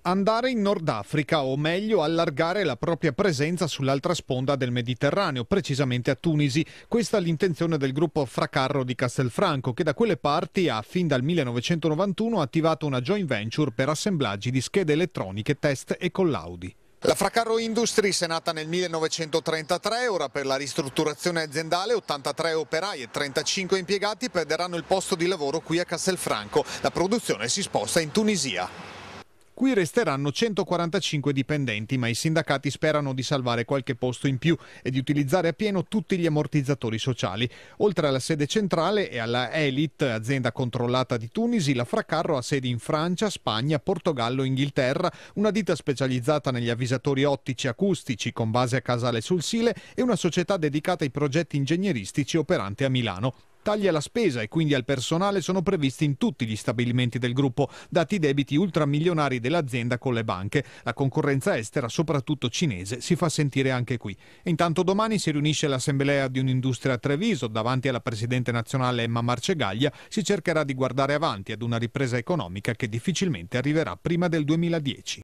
Andare in Nord Africa o meglio allargare la propria presenza sull'altra sponda del Mediterraneo, precisamente a Tunisi. Questa è l'intenzione del gruppo Fracarro di Castelfranco, che da quelle parti ha fin dal 1991 attivato una joint venture per assemblaggi di schede elettroniche, test e collaudi. La Fracarro Industries è nata nel 1933, ora per la ristrutturazione aziendale 83 operai e 35 impiegati perderanno il posto di lavoro qui a Castelfranco. La produzione si sposta in Tunisia. Qui resteranno 145 dipendenti, ma i sindacati sperano di salvare qualche posto in più e di utilizzare appieno tutti gli ammortizzatori sociali. Oltre alla sede centrale e alla Elite, azienda controllata di Tunisi, la Fracarro ha sedi in Francia, Spagna, Portogallo e Inghilterra, una ditta specializzata negli avvisatori ottici acustici con base a Casale sul Sile e una società dedicata ai progetti ingegneristici operante a Milano. Tagli alla spesa e quindi al personale sono previsti in tutti gli stabilimenti del gruppo, dati i debiti ultramilionari dell'azienda con le banche. La concorrenza estera, soprattutto cinese, si fa sentire anche qui. E intanto domani si riunisce l'assemblea di Un'Industria a Treviso. Davanti alla presidente nazionale Emma Marcegaglia si cercherà di guardare avanti ad una ripresa economica che difficilmente arriverà prima del 2010.